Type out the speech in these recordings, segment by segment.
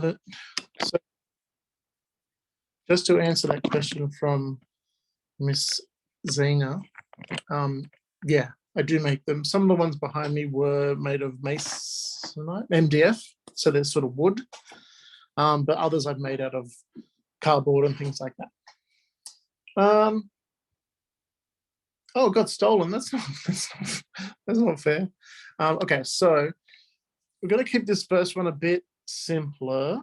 So just to answer that question from Miss Zena, yeah, I do make them. Some of the ones behind me were made of masonite, MDF, so they're sort of wood, but others I've made out of cardboard and things like that. Oh, it got stolen. That's not fair. Okay, so we're going to keep this first one a bit simpler.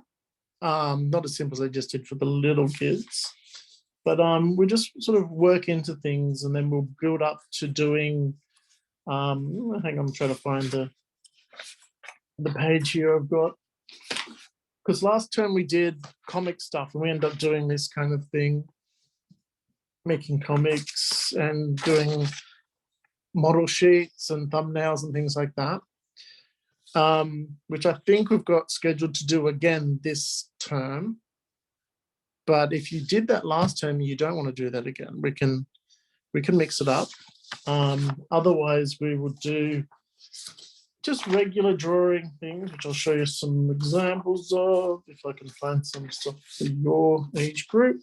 Not as simple as I just did for the little kids, but we just sort of work into things and then we'll build up to doing, hang on, I'm trying to find the page here I've got. Because last term we did comic stuff and we ended up doing this kind of thing, making comics and doing model sheets and thumbnails and things like that, which I think we've got scheduled to do again this term. But if you did that last term, you don't want to do that again. We can mix it up. Otherwise, we would do just regular drawing things, which I'll show you some examples of, if I can find some stuff for your age group.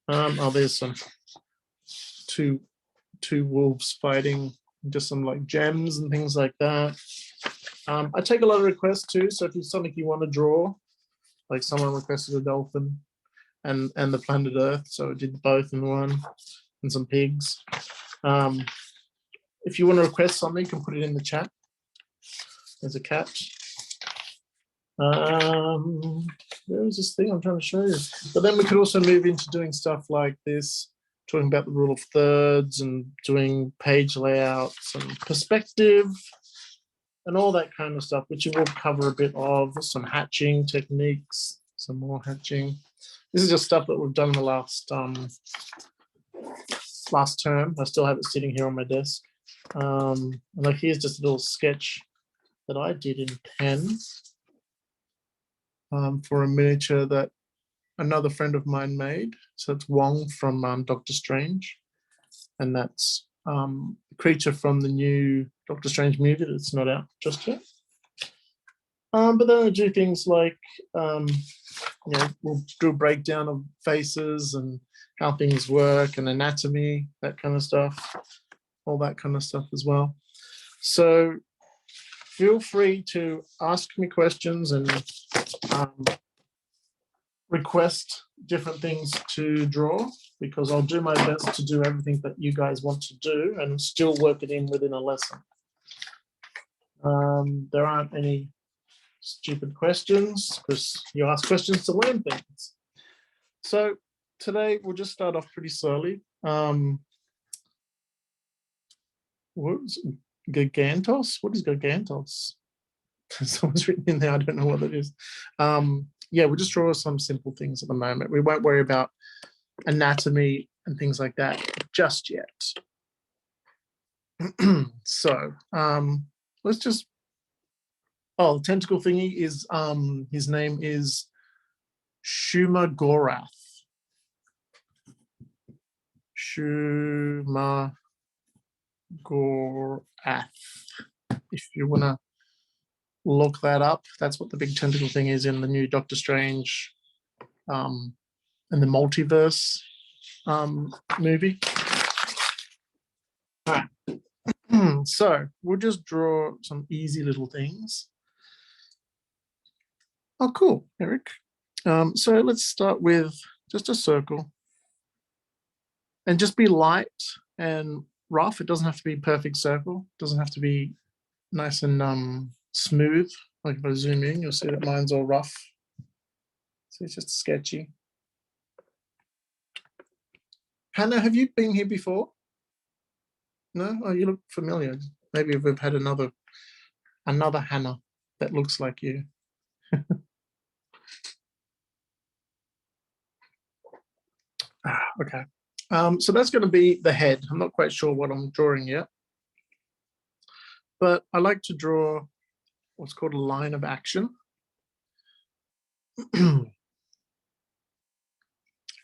Oh, there's some two wolves fighting, just some like gems and things like that. I take a lot of requests too, so if it's something you want to draw, like someone requested a dolphin and the planet Earth, so I did both in one, and some pigs. If you want to request something, you can put it in the chat. There's a cat. There is this thing I'm trying to show you. But then we could also move into doing stuff like this, talking about the rule of thirds and doing page layouts and perspective and all that kind of stuff, which we'll cover a bit of, some hatching techniques, some more hatching. This is just stuff that we've done in the last term. I still have it sitting here on my desk. And like here's just a little sketch that I did in pen for a miniature that another friend of mine made. So it's Wong from Doctor Strange, and that's a creature from the new Doctor Strange movie that's not out just yet. But then I do things like, you know, we'll do a breakdown of faces and how things work and anatomy, that kind of stuff, all that kind of stuff as well. So feel free to ask me questions and request different things to draw, because I'll do my best to do everything that you guys want to do and still work it in within a lesson. There aren't any stupid questions, because you ask questions to learn things. So today we'll just start off pretty slowly. What's Gigantos? What is Gigantos? Someone's written in there, I don't know what it is. Yeah, we'll just draw some simple things at the moment. We won't worry about anatomy and things like that just yet. So let's just, oh, the tentacle thingy is, his name is Shuma Gorath. Shuma Gorath. If you want to look that up, that's what the big tentacle thing is in the new Doctor Strange and the multiverse movie. All right. So we'll just draw some easy little things. Oh, cool, Eric. So let's start with just a circle. And just be light and rough. It doesn't have to be a perfect circle. It doesn't have to be nice and smooth. Like if I zoom in, you'll see that mine's all rough. So it's just sketchy. Hannah, have you been here before? No? Oh, you look familiar. Maybe we've had another Hannah that looks like you. Okay. So that's going to be the head. I'm not quite sure what I'm drawing yet. But I like to draw what's called a line of action.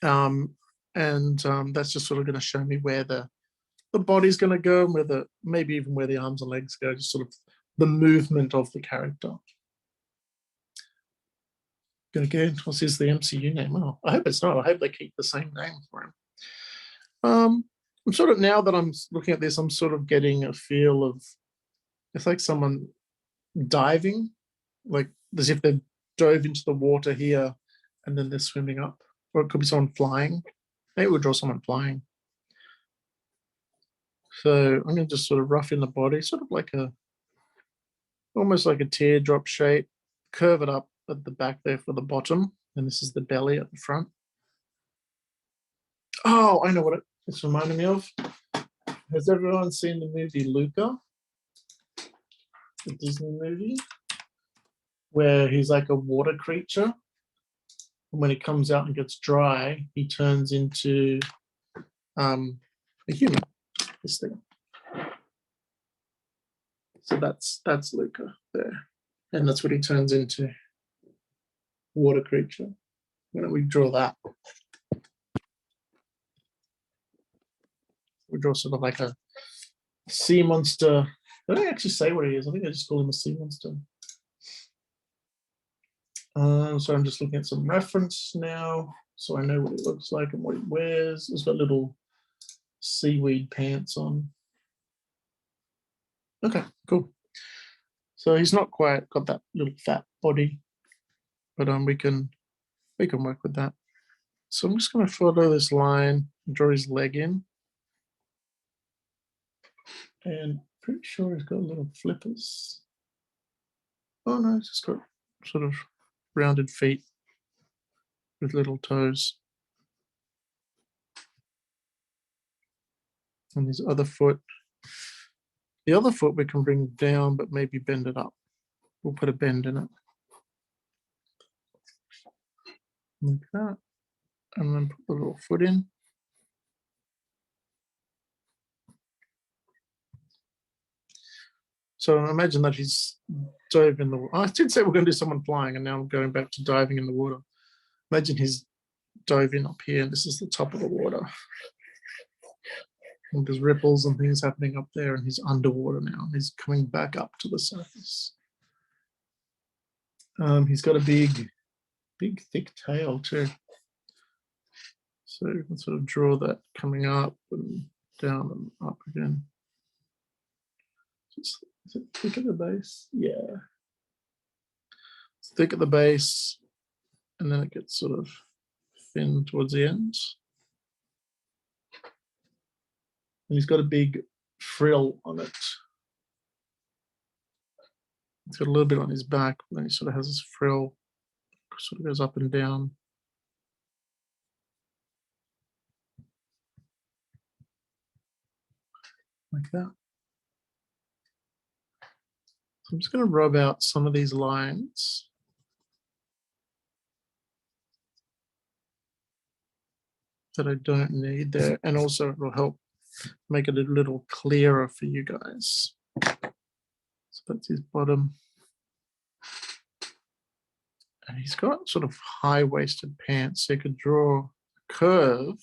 That's just sort of going to show me where the body's going to go, and where maybe even where the arms and legs go, just sort of the movement of the character. Again, what's this the MCU name? Oh, I hope it's not. I hope they keep the same name for him. I'm sort of, now that I'm looking at this, I'm sort of getting a feel of, it's like someone diving, like as if they've dove into the water here and then they're swimming up. Or it could be someone flying. Maybe we'll draw someone flying. So I'm going to just sort of rough in the body, sort of like almost like a teardrop shape, curve it up at the back there for the bottom. And this is the belly at the front. Oh, I know what it's reminding me of. Has everyone seen the movie Luca? The Disney movie? Where he's like a water creature. And when it comes out and gets dry, he turns into a human, this thing. So that's Luca there. And that's what he turns into, water creature. Why don't we draw that? We draw sort of like a sea monster. They don't actually say what he is. I think I just call him a sea monster. So I'm just looking at some reference now, so I know what it looks like and what he wears. He's got little seaweed pants on. Okay, cool. So he's not quite got that little fat body, but we can work with that. So I'm just going to follow this line, draw his leg in, and pretty sure he's got little flippers. Oh no, he's just got sort of rounded feet with little toes. And his other foot, the other foot we can bring down, but maybe bend it up. We'll put a bend in it. Like that. And then put the little foot in. So imagine that he's dove in the water. I did say we're going to do someone flying, and now I'm going back to diving in the water. Imagine he's dove in up here, and this is the top of the water. And there's ripples and things happening up there, and he's underwater now. He's coming back up to the surface. He's got a big, thick tail too. So you can sort of draw that coming up and down and up again. Is it thick at the base? Yeah. It's thick at the base, and then it gets sort of thin towards the ends. And he's got a big frill on it. He's got a little bit on his back, but then he sort of has this frill, sort of goes up and down. Like that. So I'm just going to rub out some of these lines. That I don't need there, and also it will help make it a little clearer for you guys. So that's his bottom. And he's got sort of high-waisted pants, so you could draw a curve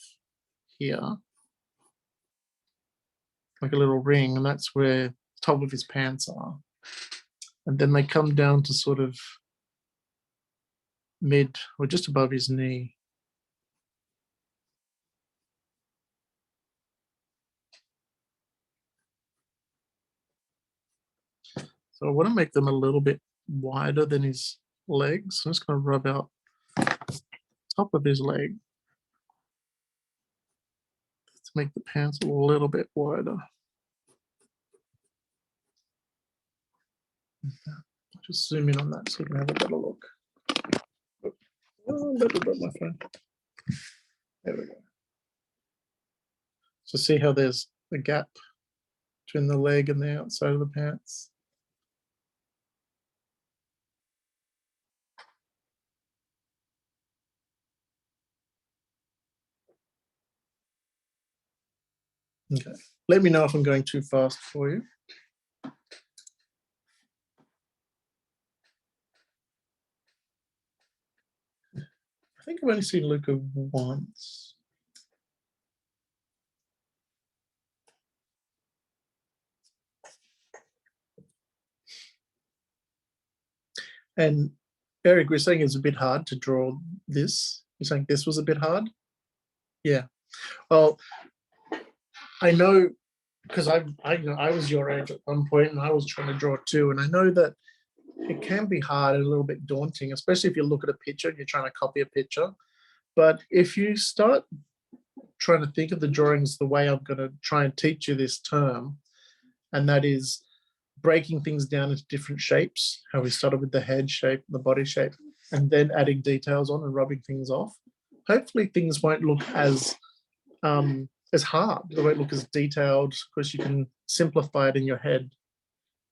here, like a little ring, and that's where the top of his pants are. And then they come down to sort of mid or just above his knee. So I want to make them a little bit wider than his legs. I'm just going to rub out the top of his leg to make the pants a little bit wider. I'll just zoom in on that so you can have a better look. Oh, my phone. There we go. So see how there's a gap between the leg and the outside of the pants. Okay. Let me know if I'm going too fast for you. I think I've only seen Luca once. And Eric, we're saying it's a bit hard to draw this. You're saying this was a bit hard? Yeah. Well, I know because I was your age at one point and I was trying to draw too. And I know that it can be hard and a little bit daunting, especially if you look at a picture and you're trying to copy a picture. But if you start trying to think of the drawings the way I'm going to try and teach you this term, and that is breaking things down into different shapes, how we started with the head shape, the body shape, and then adding details on and rubbing things off. Hopefully things won't look as hard. They won't look as detailed because you can simplify it in your head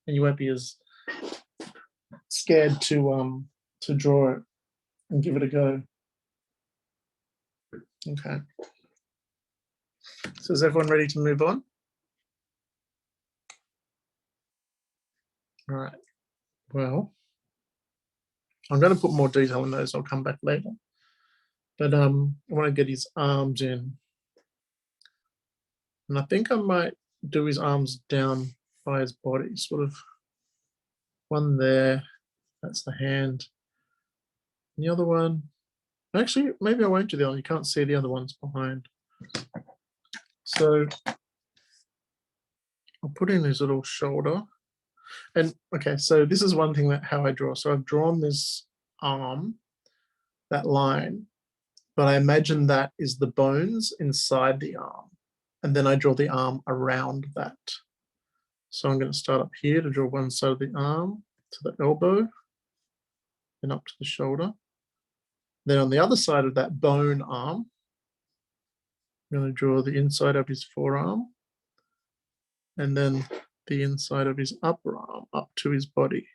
and you won't be as scared to draw it and give it a go. Okay. So is everyone ready to move on? All right. Well, I'm going to put more detail in those. I'll come back later. But I want to get his arms in. And I think I might do his arms down by his body, sort of one there. That's the hand. And the other one, actually, maybe I won't do the other one. You can't see the other ones behind. So I'll put in his little shoulder. And okay, so this is one thing that how I draw. So I've drawn this arm, that line, but I imagine that is the bones inside the arm. And then I draw the arm around that. So I'm going to start up here to draw one side of the arm to the elbow, then up to the shoulder. Then on the other side of that bone arm, I'm going to draw the inside of his forearm and then the inside of his upper arm up to his body.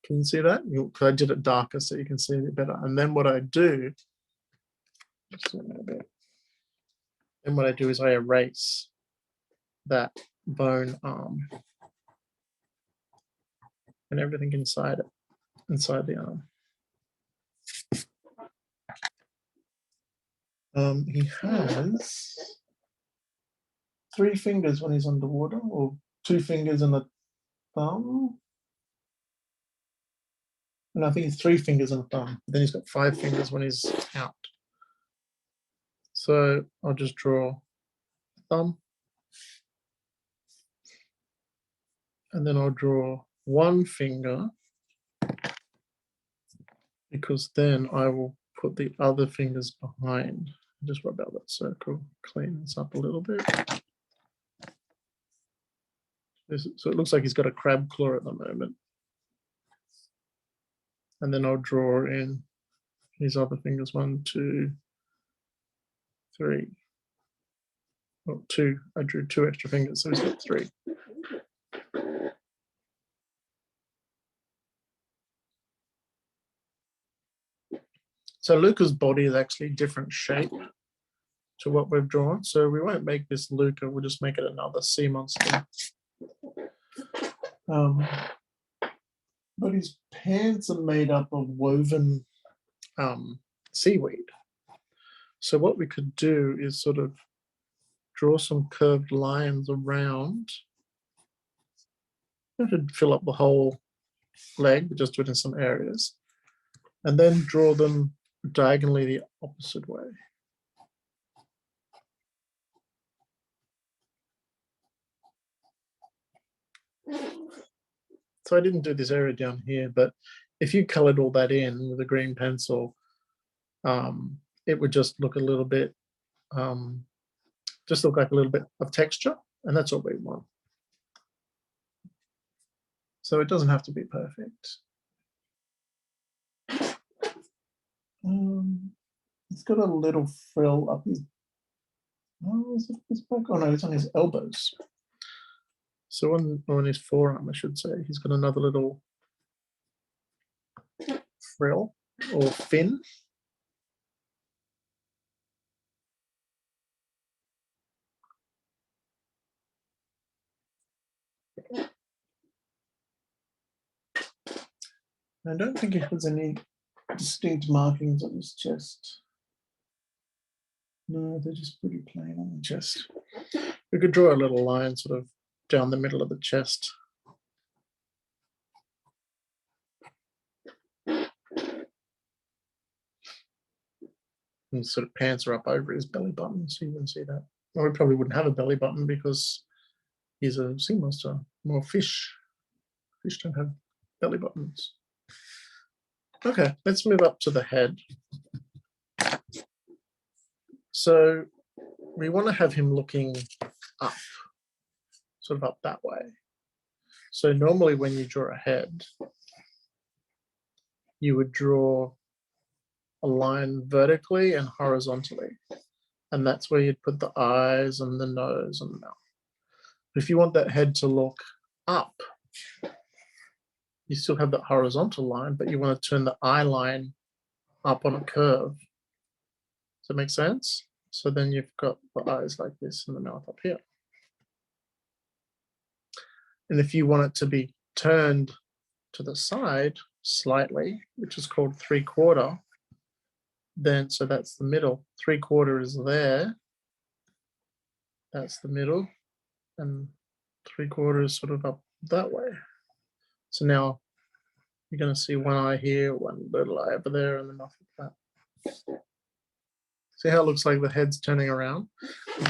Can you see that? I did it darker so you can see it a bit better. And then what I do, then what I do is I erase that bone arm and everything inside it, inside the arm. He has 3 fingers when he's underwater, or 2 fingers and a thumb. And I think it's 3 fingers and a thumb. Then he's got 5 fingers when he's out. So I'll just draw a thumb. And then I'll draw 1 finger, because then I will put the other fingers behind. Just rub out that circle, clean this up a little bit. So it looks like he's got a crab claw at the moment. And then I'll draw in his other fingers, 1, 2, 3. Well, 2. I drew 2 extra fingers, so he's got 3. So Luca's body is actually a different shape to what we've drawn. So we won't make this Luca, we'll just make it another sea monster. But his pants are made up of woven seaweed. So what we could do is sort of draw some curved lines around. I should fill up the whole leg, but just do it in some areas. And then draw them diagonally the opposite way. So I didn't do this area down here, but if you colored all that in with a green pencil, it would just look a little bit, just look like a little bit of texture, and that's what we want. So it doesn't have to be perfect. It's got a little frill up his, oh, is it his back? Oh no, it's on his elbows. So on his forearm, I should say, he's got another little frill or fin. I don't think it has any distinct markings on his chest. No, they're just pretty plain on the chest. We could draw a little line sort of down the middle of the chest. and sort of pants are up over his belly button, so you can see that. Well, he probably wouldn't have a belly button because he's a sea monster. More fish. Fish don't have belly buttons. Okay, let's move up to the head. So we want to have him looking up, sort of up that way. So normally when you draw a head, you would draw a line vertically and horizontally. And that's where you'd put the eyes and the nose and the mouth. If you want that head to look up, you still have that horizontal line, but you want to turn the eye line up on a curve. Does that make sense? So then you've got the eyes like this and the mouth up here. And if you want it to be turned to the side slightly, which is called 3/4, then so that's the middle. 3/4 is there. That's the middle. And 3/4 is sort of up that way. So now you're going to see one eye here, one little eye over there, and then nothing like that. See how it looks like the head's turning around?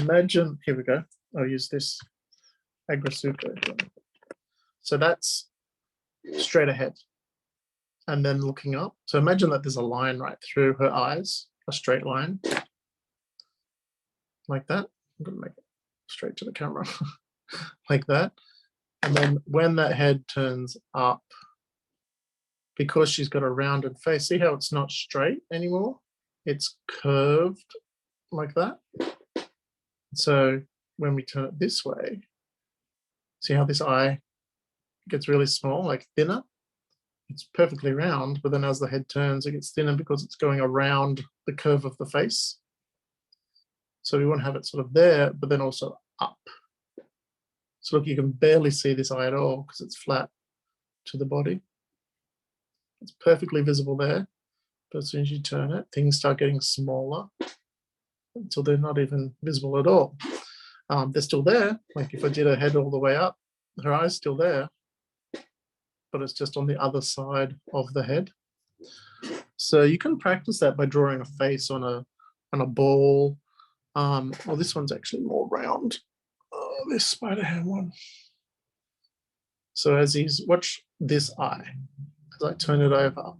Imagine, here we go. I'll use this agrasuto. So that's straight ahead and then looking up. So imagine that there's a line right through her eyes, a straight line like that. I'm going to make it straight to the camera like that. And then when that head turns up, because she's got a rounded face, see how it's not straight anymore? It's curved like that. So when we turn it this way, see how this eye gets really small, like thinner? It's perfectly round, but then as the head turns, it gets thinner because it's going around the curve of the face. So we want to have it sort of there, but then also up. So look, you can barely see this eye at all because it's flat to the body. It's perfectly visible there, but as soon as you turn it, things start getting smaller until they're not even visible at all. They're still there. Like if I did her head all the way up, her eye's still there, but it's just on the other side of the head. So you can practice that by drawing a face on a ball. Well, this one's actually more round. This spider hand one. So as he's, watch this eye. As I turn it over,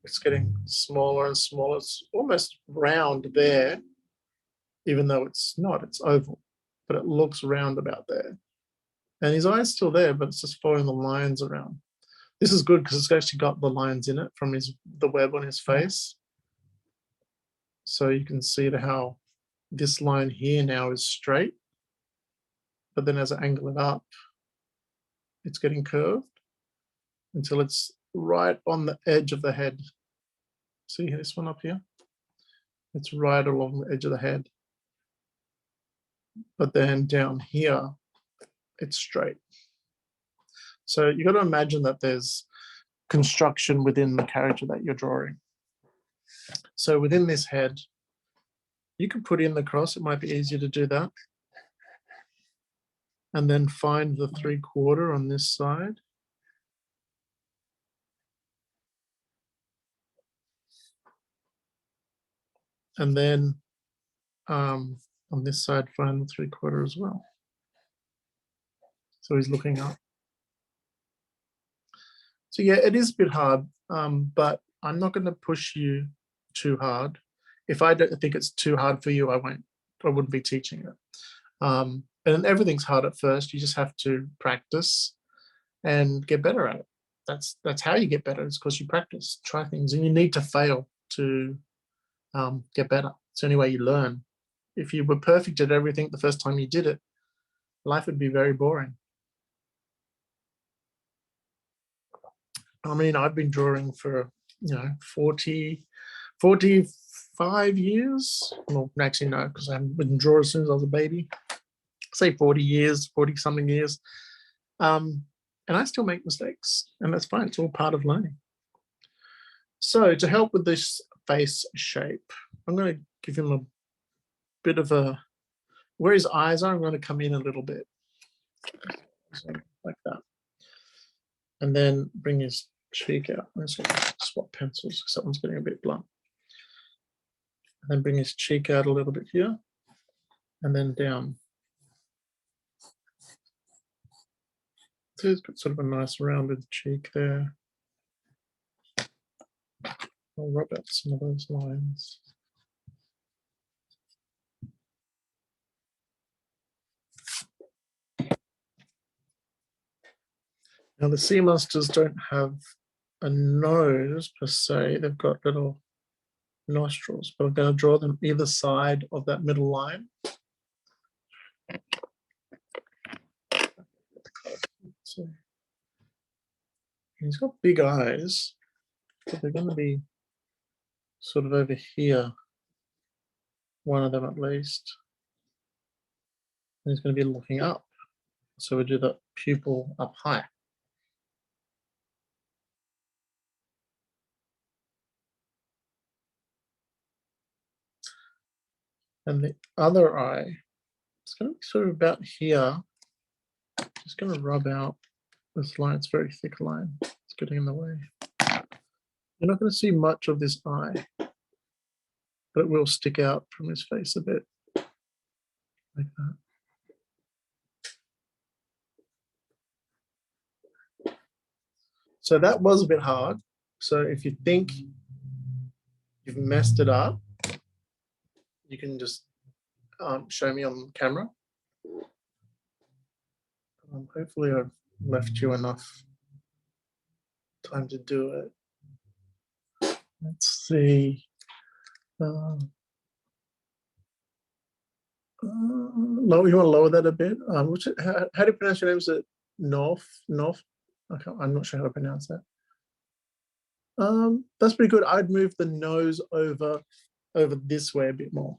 it's getting smaller and smaller. It's almost round there, even though it's not, it's oval, but it looks round about there. And his eye's still there, but it's just following the lines around. This is good because it's actually got the lines in it from the web on his face. So you can see how this line here now is straight, but then as I angle it up, it's getting curved until it's right on the edge of the head. See this one up here? It's right along the edge of the head. But then down here, it's straight. So you got to imagine that there's construction within the character that you're drawing. So within this head, you could put in the cross. It might be easier to do that. And then find the 3/4 on this side. And then on this side, find the 3/4 as well. So he's looking up. So yeah, it is a bit hard, but I'm not going to push you too hard. If I don't think it's too hard for you, I wouldn't be teaching it. And everything's hard at first. You just have to practice and get better at it. That's how you get better. It's because you practice, try things, and you need to fail to get better. It's the only way you learn. If you were perfect at everything the first time you did it, life would be very boring. I mean, I've been drawing for 45 years. Well, actually no, because I haven't been drawing since I was a baby. Say 40 years, 40 something years. And I still make mistakes, and that's fine. It's all part of learning. So to help with this face shape, I'm going to give him a bit of where his eyes are, I'm going to come in a little bit. So like that. And then bring his cheek out. I'm just going to swap pencils because that one's getting a bit blunt. then bring his cheek out a little bit here, and then down. So he's got sort of a nice rounded cheek there. I'll rub out some of those lines. Now the sea monsters don't have a nose per se, they've got little nostrils, but I'm going to draw them either side of that middle line. So he's got big eyes, but they're going to be sort of over here, one of them at least. And he's going to be looking up. So we do the pupil up high. And the other eye, it's going to be sort of about here. Just going to rub out this line. It's a very thick line. It's getting in the way. You're not going to see much of this eye, but it will stick out from his face a bit, like that. So that was a bit hard. So if you think you've messed it up, you can just show me on camera. Hopefully I've left you enough time to do it. Let's see. You want to lower that a bit? How do you pronounce your name? Is it North? I'm not sure how to pronounce that. That's pretty good. I'd move the nose over this way a bit more.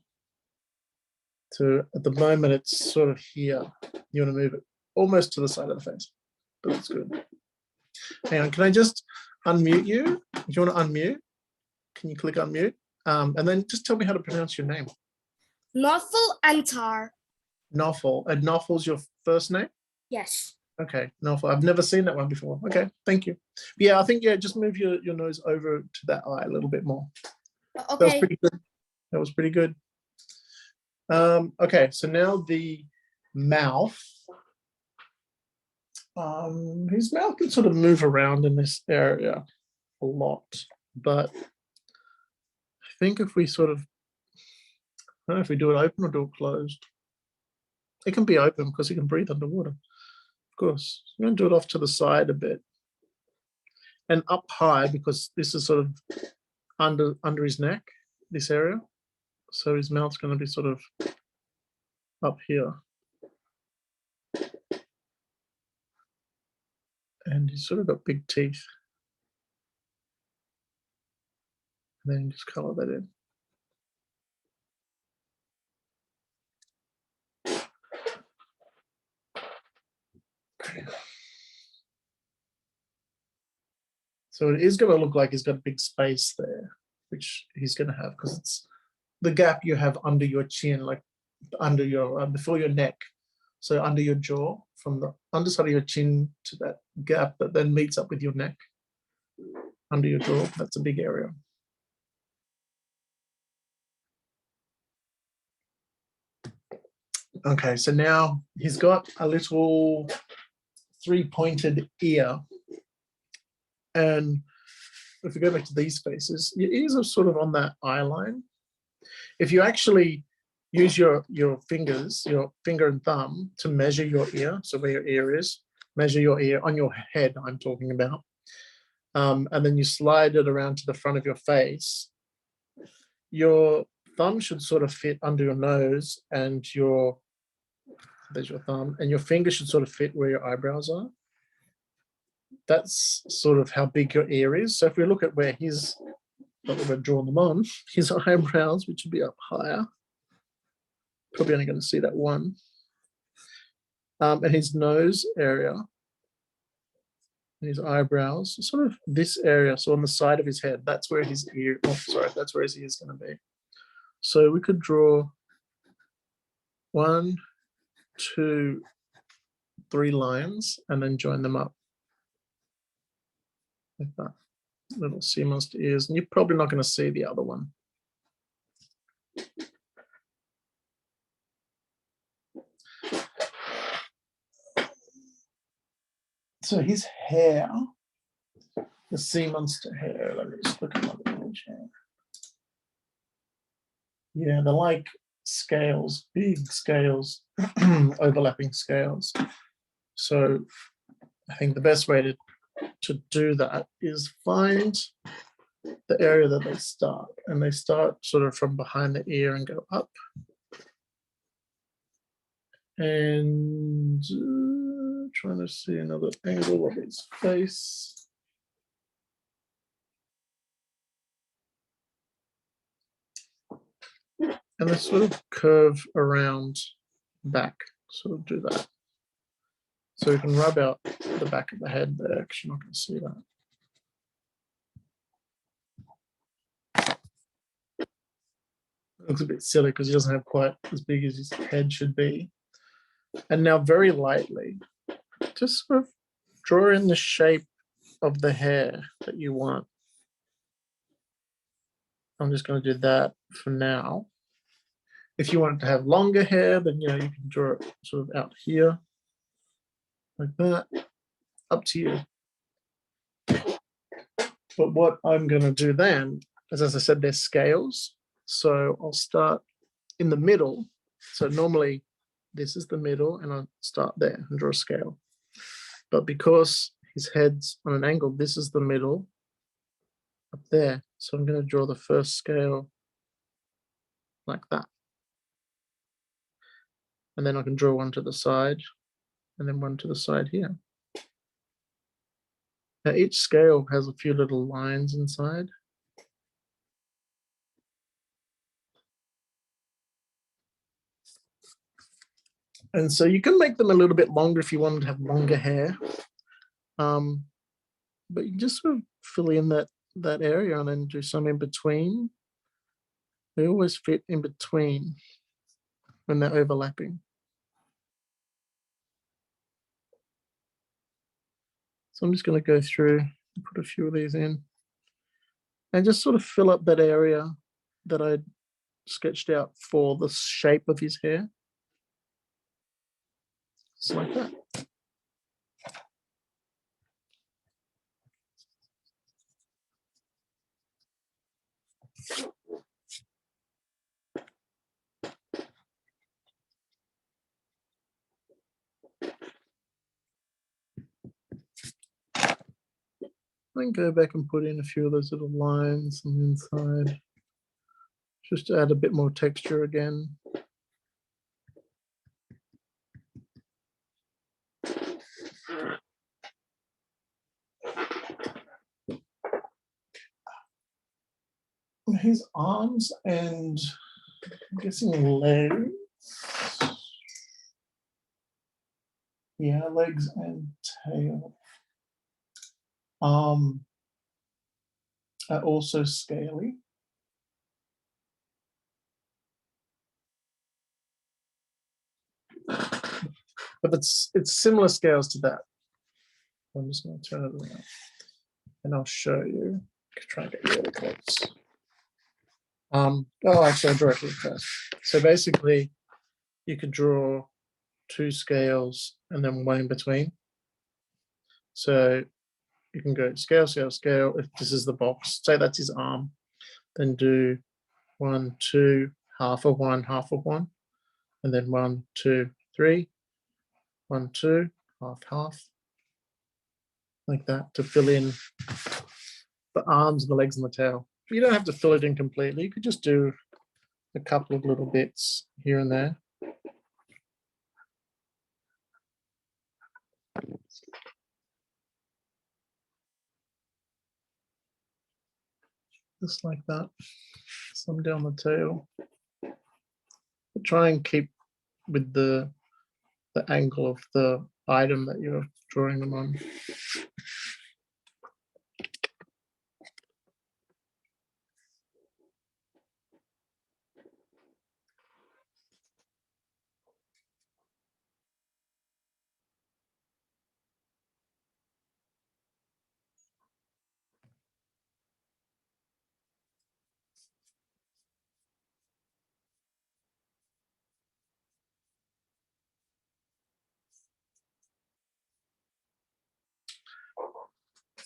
So at the moment it's sort of here. You want to move it almost to the side of the face, but that's good. Hang on, can I just unmute you? If you want to unmute, can you click unmute? And then just tell me how to pronounce your name. Noffel Antar. Noffel. And Noffel's your first name? Yes. Okay, Noffel. I've never seen that one before. Okay, thank you. But yeah, I think, yeah, just move your nose over to that eye a little bit more. Okay. That was pretty good. That was pretty good. Okay, so now the mouth. His mouth can sort of move around in this area a lot, but I think if we sort of, I don't know if we do it open or do it closed. It can be open because he can breathe underwater, of course. I'm going to do it off to the side a bit and up high because this is sort of under his neck, this area. So his mouth's going to be sort of up here. And he's sort of got big teeth. And then just color that in. So it is going to look like he's got a big space there, which he's going to have because it's the gap you have under your chin, like under your, before your neck. So under your jaw, from the underside of your chin to that gap that then meets up with your neck, under your jaw, that's a big area. Okay, so now he's got a little three-pointed ear. And if we go back to these faces, your ears are sort of on that eye line. If you actually use your fingers, your finger and thumb to measure your ear, so where your ear is, measure your ear on your head, I'm talking about, and then you slide it around to the front of your face, your thumb should sort of fit under your nose and there's your thumb, and your finger should sort of fit where your eyebrows are. That's sort of how big your ear is. So if we look at where his, not that we've drawn them on, his eyebrows, which would be up higher, probably only going to see that one, and his nose area, his eyebrows, sort of this area, so on the side of his head, that's where his ear, oh, sorry, that's where his ear is going to be. So we could draw 1, 2, 3 lines and then join them up like that. Little sea monster ears, and you're probably not going to see the other one. So his hair, the sea monster hair, let me just look at my image here. Yeah, they're like scales, big scales, overlapping scales. So I think the best way to do that is find the area that they start, and they start sort of from behind the ear and go up. And trying to see another angle of his face. And they sort of curve around back, sort of do that. So we can rub out the back of the head there, because you're not going to see that. It looks a bit silly because he doesn't have quite as big as his head should be. And now very lightly, just sort of draw in the shape of the hair that you want. I'm just going to do that for now. If you want it to have longer hair, then you can draw it sort of out here, like that. Up to you. But what I'm going to do then is, as I said, they're scales. So I'll start in the middle. So normally this is the middle, and I'll start there and draw a scale. But because his head's on an angle, this is the middle up there. So I'm going to draw the first scale like that. And then I can draw one to the side, and then one to the side here. Now each scale has a few little lines inside. And so you can make them a little bit longer if you wanted to have longer hair. But you just sort of fill in that area and then do some in between. They always fit in between when they're overlapping. So I'm just going to go through and put a few of these in and just sort of fill up that area that I sketched out for the shape of his hair. Just like that. Then go back and put in a few of those little lines on the inside, just to add a bit more texture again. His arms and I'm guessing legs. Yeah, legs and tail. Are also scaly. But it's similar scales to that. I'm just going to turn it around and I'll show you. Try and get really close. Actually, I'll draw it here first. So basically, you could draw two scales and then one in between. So you can go scale, scale, scale. If this is the box, say that's his arm, then do 1, 2, half of one, and then 1, 2, 3, 1, 2, half, half, like that to fill in the arms, the legs, and the tail. You don't have to fill it in completely. You could just do a couple of little bits here and there. Just like that. Some down the tail. But try and keep with the angle of the item that you're drawing them on.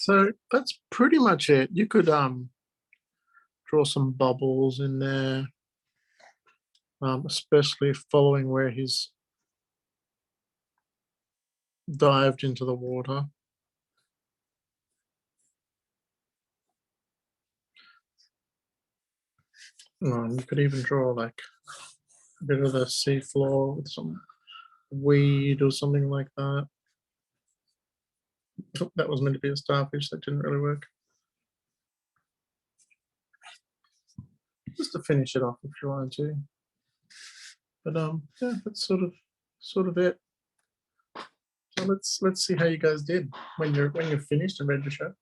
So that's pretty much it. You could draw some bubbles in there, especially following where he's dived into the water. You could even draw like a bit of the seafloor with some weed or something like that. Oh, that was meant to be a starfish, that didn't really work. Just to finish it off if you wanted to. But yeah, that's sort of it. So let's see how you guys did when you're finished and ready to show.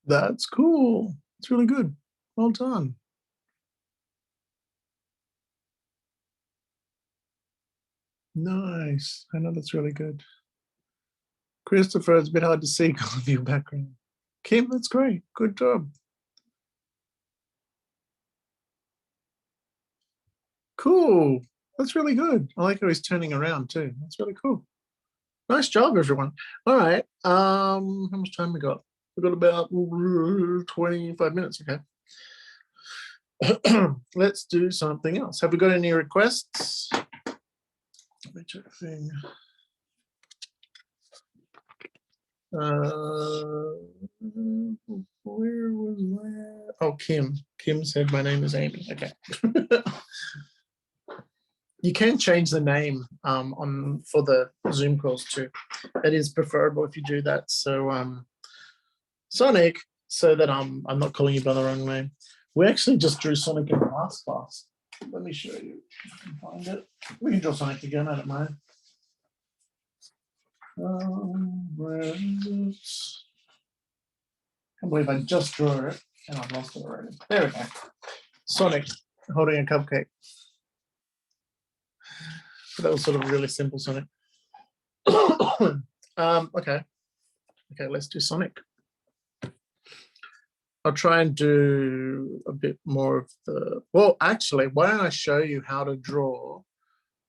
That's cool. It's really good. Well done. Nice. I know that's really good. Christopher, it's a bit hard to see because of your background. Kim, that's great. Good job. Cool. That's really good. I like how he's turning around too. That's really cool. Nice job, everyone. All right. How much time we got? We got about 25 minutes. Okay. Let's do something else. Have we got any requests? Let me check a thing. Where was that? Oh, Kim. Kim said my name is Amy. Okay. You can change the name on for the Zoom calls too. It is preferable if you do that. So Sonic, so that I'm not calling you by the wrong name. We actually just drew Sonic in the last class. Let me show you if I can find it. We can draw Sonic again, I don't mind. Where is it? I can't believe I just drew it and I've lost it already. There we go. Sonic holding a cupcake. So that was sort of really simple Sonic. Okay, let's do Sonic. I'll try and do a bit more of the, well, actually, why don't I show you how to draw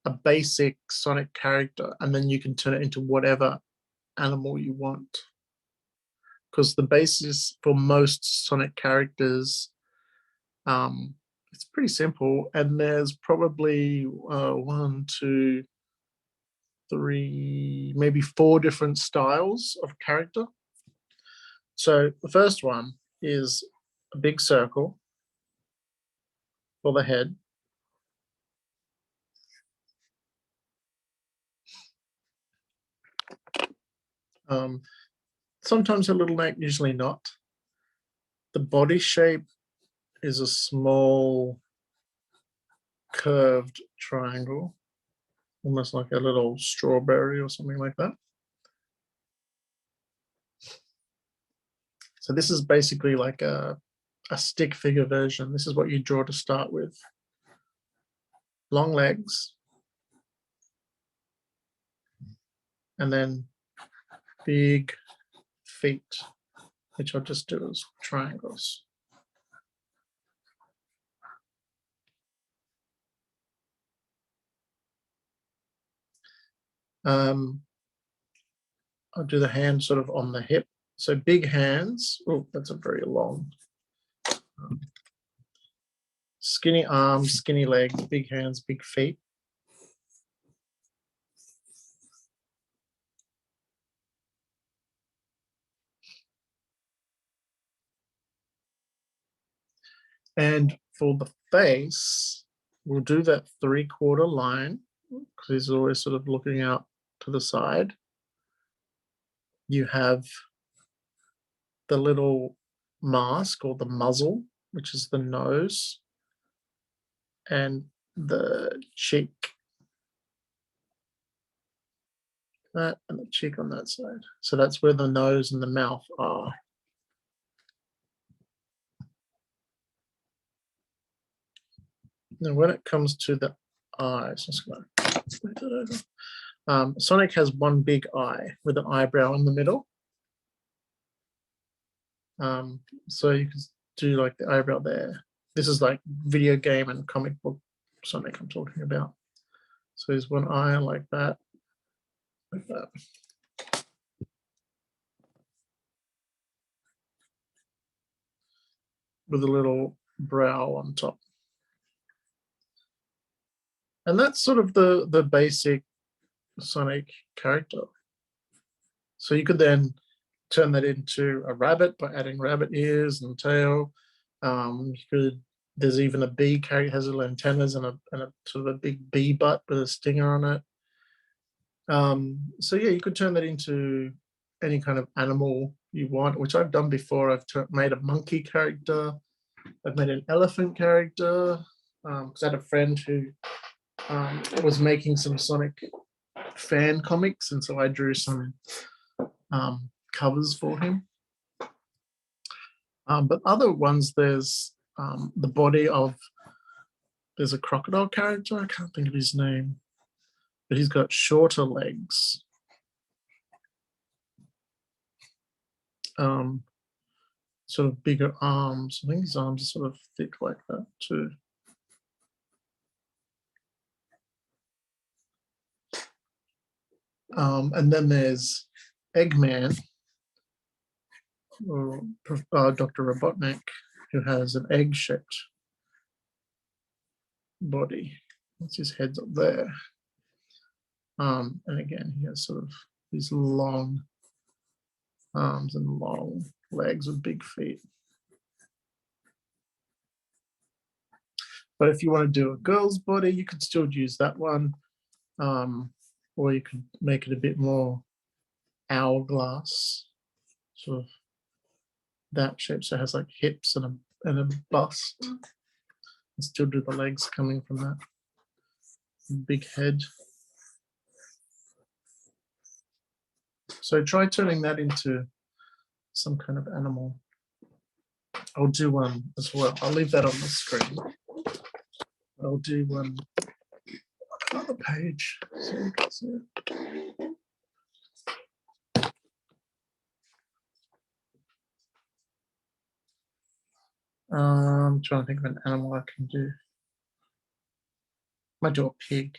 a basic Sonic character and then you can turn it into whatever animal you want. Because the basis for most Sonic characters, it's pretty simple. And there's probably 1, 2, 3, maybe 4 different styles of character. So the first one is a big circle for the head. Sometimes a little neck, usually not. The body shape is a small curved triangle, almost like a little strawberry or something like that. So this is basically like a stick figure version. This is what you draw to start with. Long legs. And then big feet, which I'll just do as triangles. I'll do the hand sort of on the hip. So big hands. Oh, that's a very long. Skinny arms, skinny legs, big hands, big feet. And for the face, we'll do that 3/4 line because he's always sort of looking out to the side. You have the little mask or the muzzle, which is the nose, and the cheek. That and the cheek on that side. So that's where the nose and the mouth are. Now, when it comes to the eyes, I'm just going to move that over. Sonic has one big eye with an eyebrow in the middle. So you can do like the eyebrow there. This is like video game and comic book Sonic I'm talking about. So there's one eye like that, like that. With a little brow on top. And that's sort of the basic Sonic character. So you could then turn that into a rabbit by adding rabbit ears and tail. There's even a bee character, has little antennas and a sort of a big bee butt with a stinger on it. So yeah, you could turn that into any kind of animal you want, which I've done before. I've made a monkey character. I've made an elephant character, because I had a friend who was making some Sonic fan comics, and so I drew some covers for him. But other ones, there's the body of, there's a crocodile character, I can't think of his name, but he's got shorter legs. Sort of bigger arms. I think his arms are sort of thick like that too. And then there's Eggman, or Dr. Robotnik, who has an egg-shaped body. That's his head's up there. And again, he has sort of these long arms and long legs with big feet. But if you want to do a girl's body, you could still use that one. Or you could make it a bit more hourglass, sort of that shape. So it has like hips and a bust. And still do the legs coming from that big head. So try turning that into some kind of animal. I'll do one as well. I'll leave that on the screen. I'll do one on the page so you can see it. I'm trying to think of an animal I can do. Might do a pig.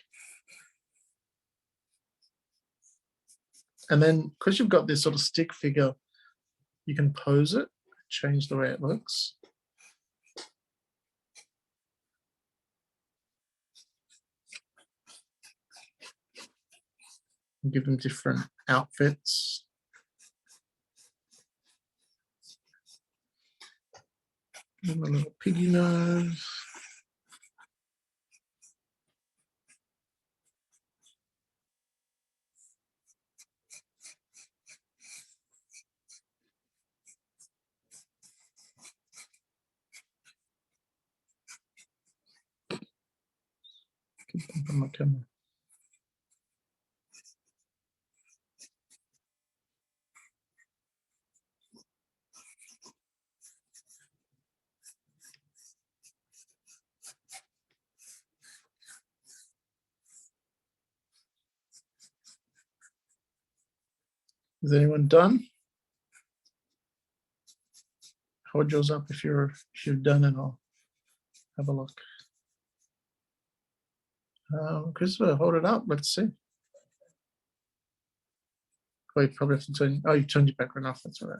And then, because you've got this sort of stick figure, you can pose it, change the way it looks. And give them different outfits. Give them a little piggy nose. On my camera. Is anyone done? Hold yours up if you've done it. I'll have a look. Christopher, hold it up. Let's see. Oh, you probably have to turn. Oh, you turned your background off. That's all right.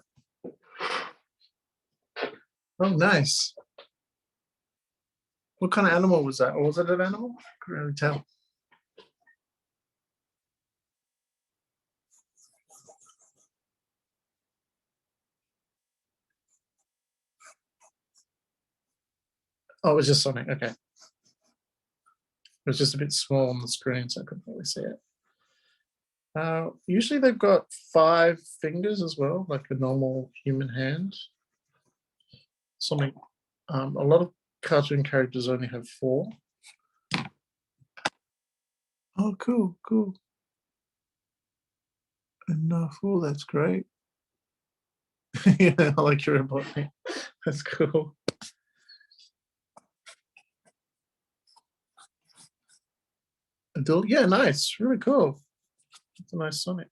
Oh, nice. What kind of animal was that? Or was it an animal? Couldn't really tell. Oh, it was just Sonic. Okay. It was just a bit small on the screen, so I couldn't really see it. Usually they've got 5 fingers as well, like a normal human hand. Sonic, a lot of cartoon characters only have 4. Oh, cool, cool. And 4, that's great. Yeah, I like your robot. That's cool. Adult, yeah, nice, really cool. It's a nice Sonic.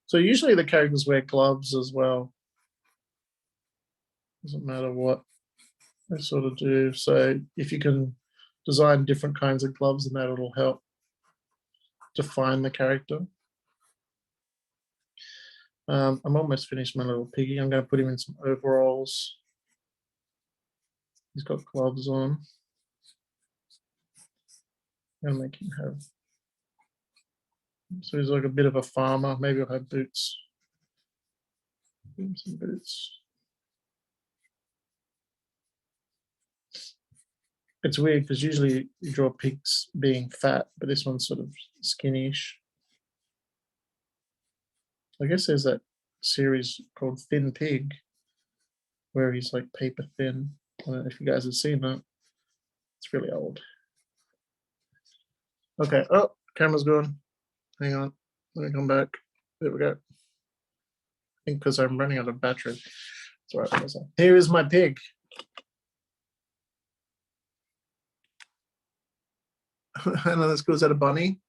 So usually the characters wear gloves as well. Doesn't matter what they sort of do. So if you can design different kinds of gloves, then that'll help define the character. I'm almost finished my little piggy. I'm going to put him in some overalls. He's got gloves on. I'm going to make him have. So he's like a bit of a farmer. Maybe I'll have boots. Give him some boots. It's weird because usually you draw pigs being fat, but this one's sort of skinny-ish. I guess there's that series called Thin Pig where he's like paper thin. I don't know if you guys have seen that. It's really old. Okay. Oh, camera's gone. Hang on. Let me come back. There we go. I think because I'm running out of battery. It's all right. Here is my pig. I know that's cool. Is that a bunny?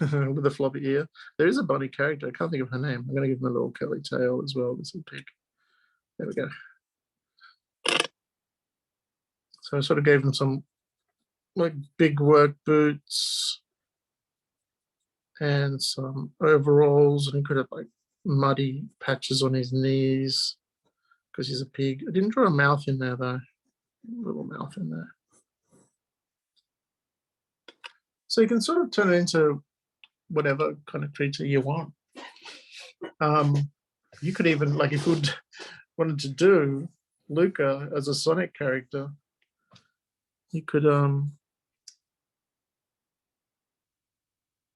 With a floppy ear. There is a bunny character. I can't think of her name. I'm going to give him a little curly tail as well. This little pig. There we go. So I sort of gave him some like big work boots and some overalls, and he could have like muddy patches on his knees because he's a pig. I didn't draw a mouth in there though. A little mouth in there. So you can sort of turn it into whatever kind of creature you want. You could even, like, if you wanted to do Luca as a Sonic character, you could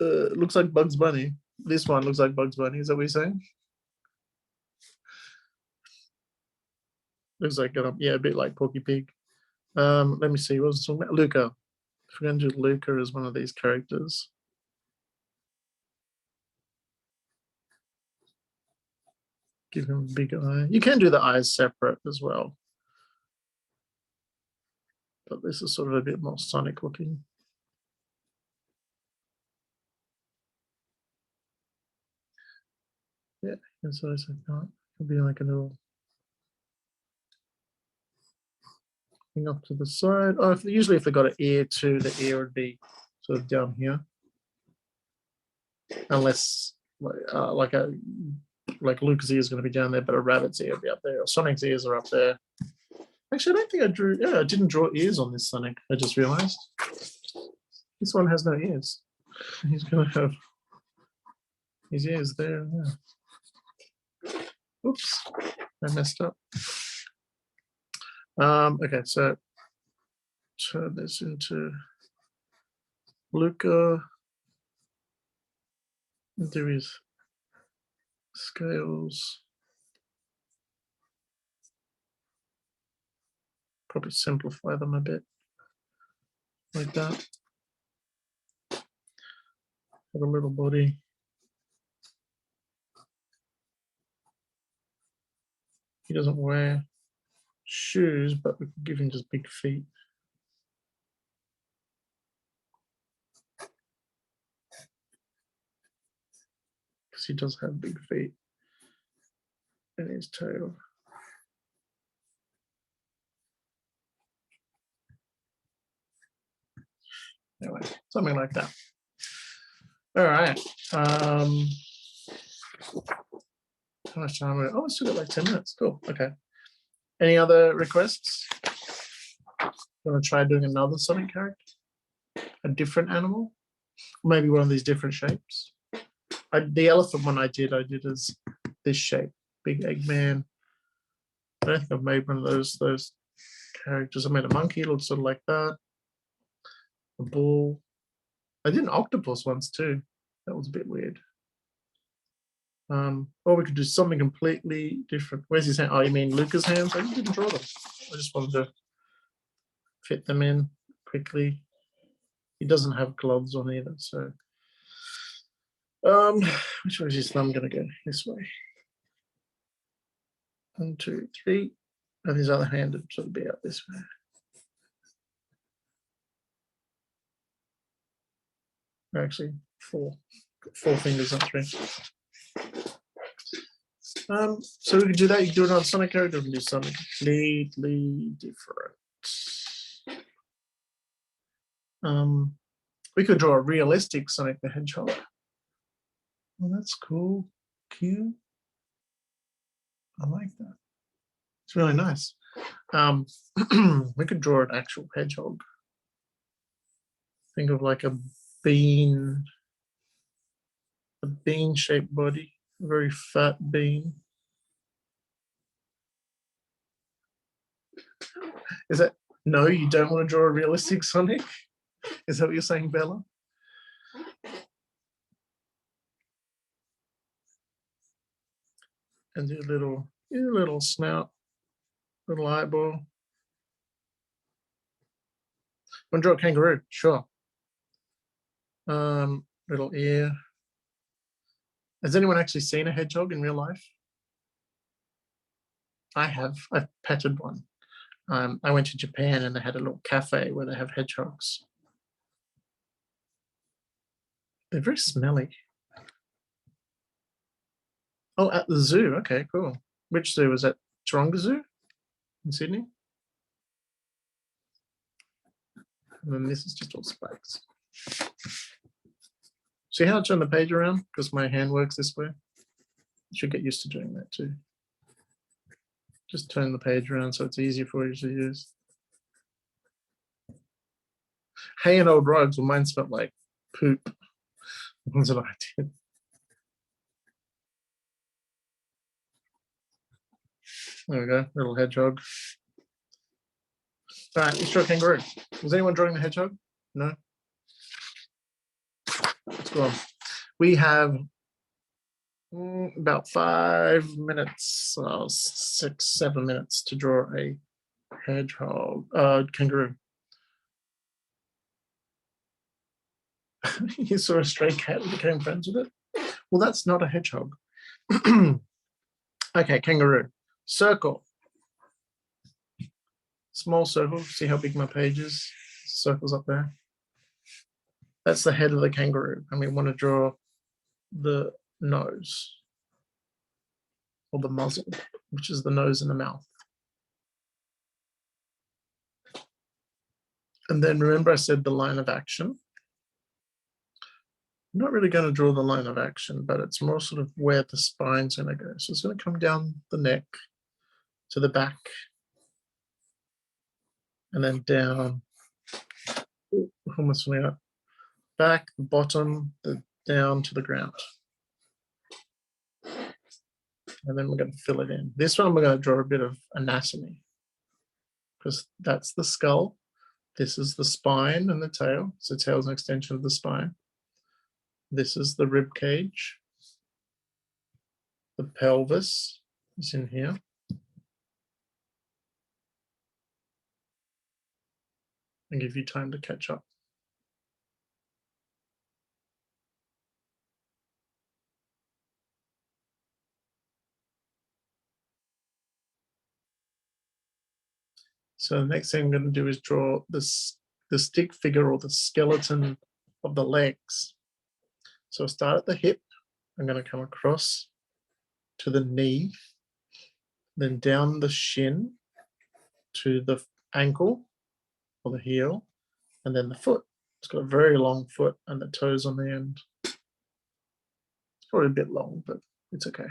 looks like Bugs Bunny. This one looks like Bugs Bunny. Is that what you're saying? Looks like yeah, a bit like Porky Pig. Let me see. What was I talking about? Luca. If we're going to do Luca as one of these characters, give him a big eye. You can do the eyes separate as well, but this is sort of a bit more Sonic looking. Yeah, and so it's like it'll be like a little thing off to the side. Oh, usually if they got an ear too, the ear would be sort of down here, unless like Luca's ear is going to be down there, but a rabbit's ear will be up there, or Sonic's ears are up there. Actually, I don't think I drew. Yeah, I didn't draw ears on this Sonic. I just realized this one has no ears. He's going to have his ears there. Yeah. Oops, I messed up. Okay, so turn this into Luca. Do his scales. Probably simplify them a bit like that. Have a little body. He doesn't wear shoes, but we could give him just big feet. Because he does have big feet. And his tail. Anyway, something like that. All right. How much time? Oh, I still got like 10 minutes. Cool. Okay. Any other requests? Want to try doing another Sonic character? A different animal? Maybe one of these different shapes. The elephant one I did as this shape, big Eggman. I don't think I've made one of those characters. I made a monkey, looks sort of like that. A bull. I did an octopus once too. That was a bit weird. Or we could do something completely different. Where's his hand? Oh, you mean Luca's hands? I didn't draw them. I just wanted to fit them in quickly. He doesn't have gloves on either, so which way is his thumb gonna go? This way. 1, 2, 3. And his other hand would sort of be out this way. Actually, 4 fingers, not 3. So we can do that. You can do another Sonic character, we can do something completely different. We could draw a realistic Sonic the Hedgehog. Well, that's cool. Cute. I like that. It's really nice. We could draw an actual hedgehog. Think of like a bean-shaped body, a very fat bean. Is that no? You don't want to draw a realistic Sonic? Is that what you're saying, Bella? And do your little snout, little eyeball. Want to draw a kangaroo? Sure. Little ear. Has anyone actually seen a hedgehog in real life? I have. I've petted one. I went to Japan and they had a little cafe where they have hedgehogs. They're very smelly. Oh, at the zoo. Okay, cool. Which zoo was that? Taronga Zoo in Sydney? And then this is just all spikes. See how I turn the page around? Because my hand works this way. You should get used to doing that too. Just turn the page around so it's easier for you to use. Hay and old rugs. Well, mine smelled like poop. The ones that I did. There we go, little hedgehog. All right, let's draw a kangaroo. Was anyone drawing the hedgehog? No? Let's go on. We have about 5 minutes, 6, 7 minutes to draw a hedgehog, kangaroo. You saw a stray cat and became friends with it? Well, that's not a hedgehog. Okay, kangaroo. Circle. Small circle. See how big my page is? Circles up there. That's the head of the kangaroo. And we want to draw the nose or the muzzle, which is the nose and the mouth. And then remember I said the line of action. I'm not really going to draw the line of action, but it's more sort of where the spine's going to go. So it's going to come down the neck to the back and then down, almost up, back, the bottom, down to the ground. And then we're going to fill it in. This one we're going to draw a bit of anatomy because that's the skull. This is the spine and the tail. So tail is an extension of the spine. This is the rib cage. The pelvis is in here. And give you time to catch up. So the next thing I'm going to do is draw this, the stick figure or the skeleton of the legs. So I'll start at the hip. I'm going to come across to the knee, then down the shin to the ankle or the heel, and then the foot. It's got a very long foot and the toes on the end. It's probably a bit long, but it's okay.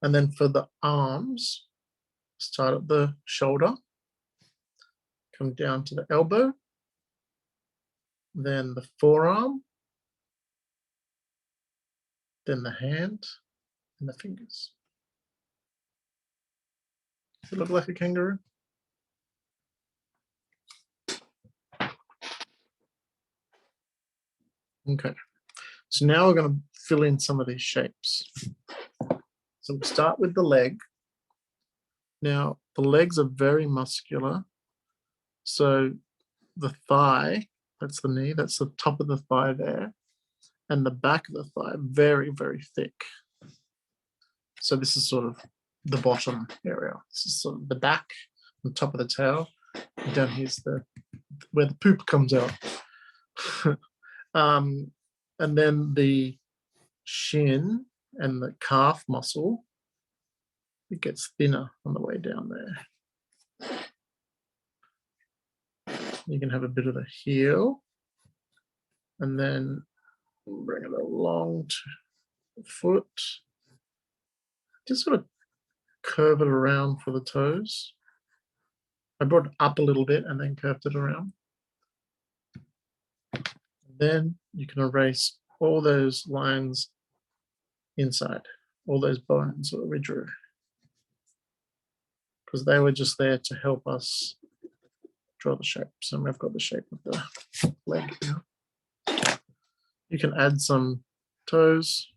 And then for the arms, start at the shoulder, come down to the elbow, then the forearm, then the hand and the fingers. Does it look like a kangaroo? Okay, so now we're going to fill in some of these shapes. So we'll start with the leg. Now, the legs are very muscular. So the thigh, that's the knee, that's the top of the thigh there. And the back of the thigh, very, very thick. So this is sort of the bottom area. This is sort of the back, the top of the tail. And down here's where the poop comes out. And then the shin and the calf muscle, it gets thinner on the way down there. You can have a bit of the heel and then bring it along to the foot. Just sort of curve it around for the toes. I brought it up a little bit and then curved it around. Then you can erase all those lines inside, all those bones that we drew, because they were just there to help us draw the shapes, and we've got the shape of the leg now. You can add some toes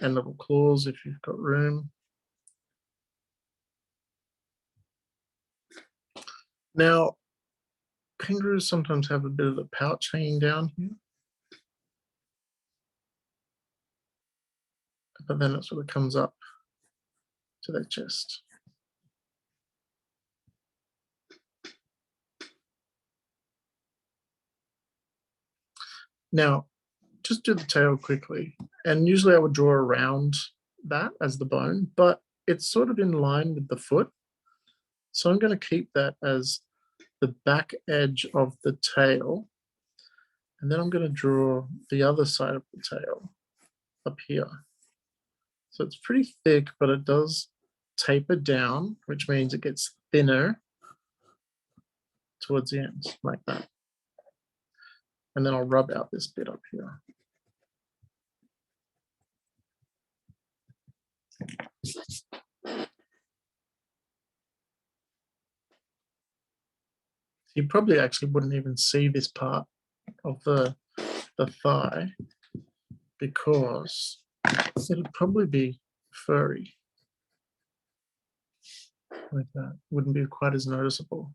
and little claws if you've got room. Now, kangaroos sometimes have a bit of a pouch hanging down here, but then it sort of comes up to their chest. Now, just do the tail quickly. And usually I would draw around that as the bone, but it's sort of in line with the foot. So I'm going to keep that as the back edge of the tail. And then I'm going to draw the other side of the tail up here. So it's pretty thick, but it does taper down, which means it gets thinner towards the end, like that. And then I'll rub out this bit up here. You probably actually wouldn't even see this part of the thigh because it'd probably be furry. Like that, wouldn't be quite as noticeable.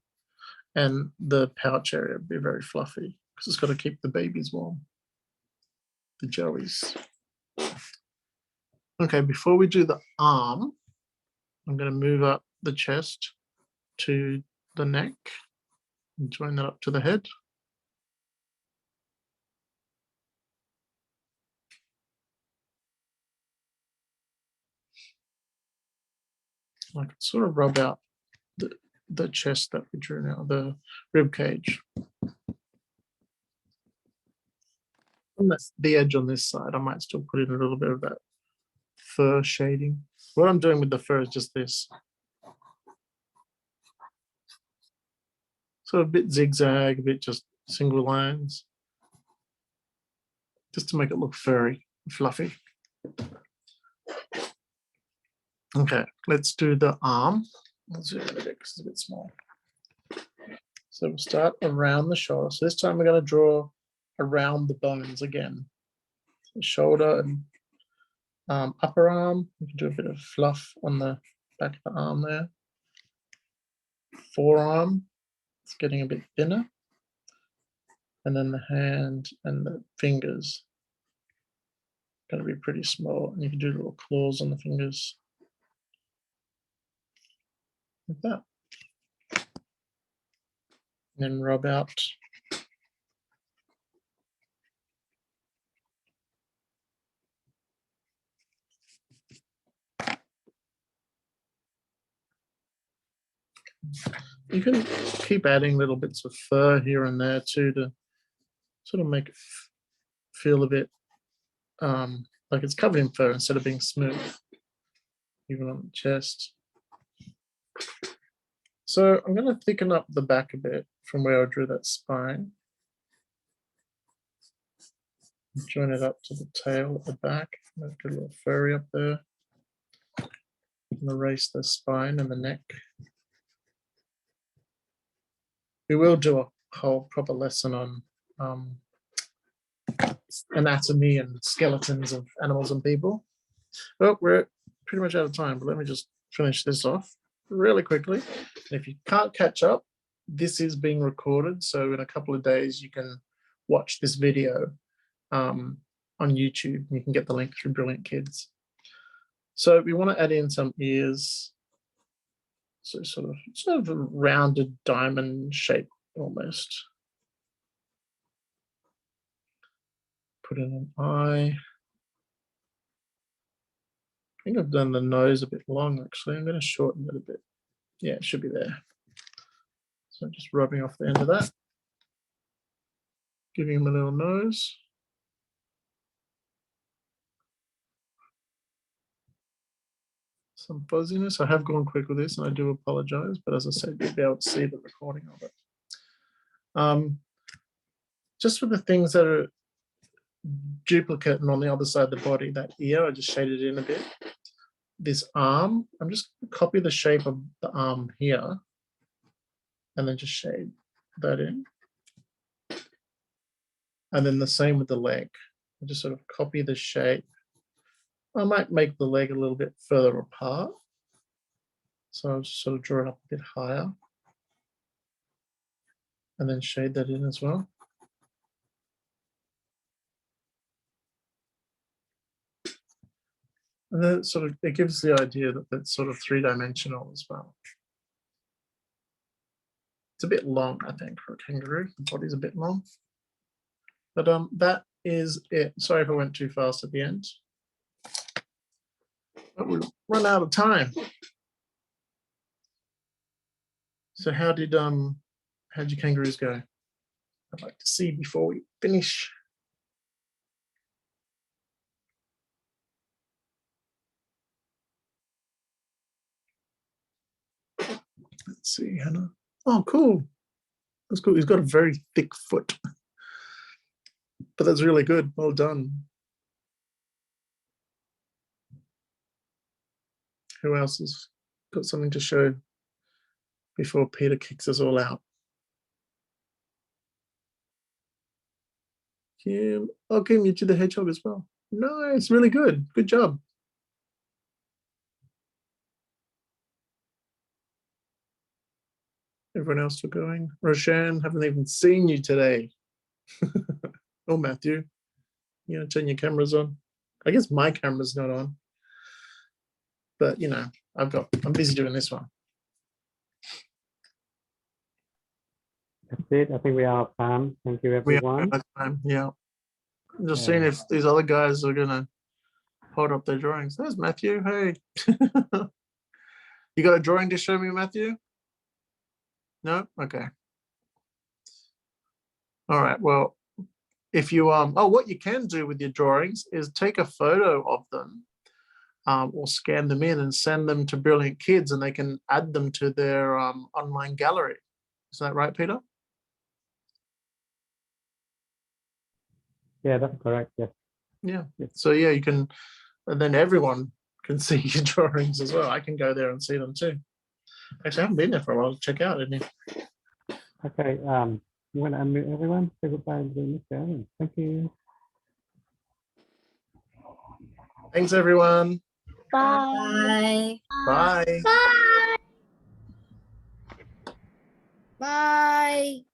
And the pouch area would be very fluffy because it's got to keep the babies warm, the joeys. Okay, before we do the arm, I'm going to move up the chest to the neck and join that up to the head. I can sort of rub out the chest that we drew now, the rib cage. On the edge on this side, I might still put in a little bit of that fur shading. What I'm doing with the fur is just this. So a bit zigzag, a bit just single lines, just to make it look furry, fluffy. Okay, let's do the arm. Let's zoom in a bit because it's a bit small. So we'll start around the shoulder. So this time we're going to draw around the bones again. So shoulder and upper arm. We can do a bit of fluff on the back of the arm there. Forearm, it's getting a bit thinner. And then the hand and the fingers going to be pretty small. And you can do little claws on the fingers. Like that. And then rub out. You can keep adding little bits of fur here and there too to sort of make it feel a bit like it's covered in fur instead of being smooth, even on the chest. So I'm going to thicken up the back a bit from where I drew that spine. Join it up to the tail at the back. Make a little furry up there. And erase the spine and the neck. We will do a whole proper lesson on anatomy and skeletons of animals and people. Well, we're pretty much out of time, but let me just finish this off really quickly. And if you can't catch up, this is being recorded. So in a couple of days, you can watch this video on YouTube. You can get the link through Brilliant Kids. So we want to add in some ears. So sort of a rounded diamond shape almost. put in an eye. I think I've done the nose a bit long, actually. I'm going to shorten it a bit. Yeah, it should be there. So just rubbing off the end of that. Giving him a little nose. Some fuzziness. I have gone quick with this and I do apologize, but as I said, you'll be able to see the recording of it. Just for the things that are duplicate and on the other side of the body, that ear, I just shaded it in a bit. This arm, I'm just going to copy the shape of the arm here and then just shade that in. And then the same with the leg. I just sort of copy the shape. I might make the leg a little bit further apart. So I'll just sort of draw it up a bit higher. And then shade that in as well. And then it gives the idea that it's sort of three-dimensional as well. It's a bit long, I think, for a kangaroo. The body's a bit long. But that is it. Sorry if I went too fast at the end. But we've run out of time. So how'd your kangaroos go? I'd like to see before we finish. Let's see, Hannah. Oh, cool. That's cool. He's got a very thick foot. But that's really good. Well done. Who else has got something to show before Peter kicks us all out? Kim. Oh, Kim, you did the hedgehog as well. Nice, really good. Good job. Everyone else still going? Roshan, haven't even seen you today. Oh, Matthew, you know, turn your cameras on. I guess my camera's not on. But, you know, I'm busy doing this one. That's it. I think we are time. Thank you, everyone. Yeah. I'm just seeing if these other guys are going to hold up their drawings. There's Matthew. Hey. You got a drawing to show me, Matthew? No? Okay. All right. Well, if you what you can do with your drawings is take a photo of them or scan them in and send them to Brilliant Kids and they can add them to their online gallery. Is that right, Peter? Yeah, that's correct. Yes. Yeah. So yeah, you can, and then everyone can see your drawings as well. I can go there and see them too. Actually, I haven't been there for a while to check out, didn't you? Okay. You want to unmute everyone? Say goodbye to Mr. Allen. Thank you. Thanks, everyone. Bye. Bye. Bye. Bye.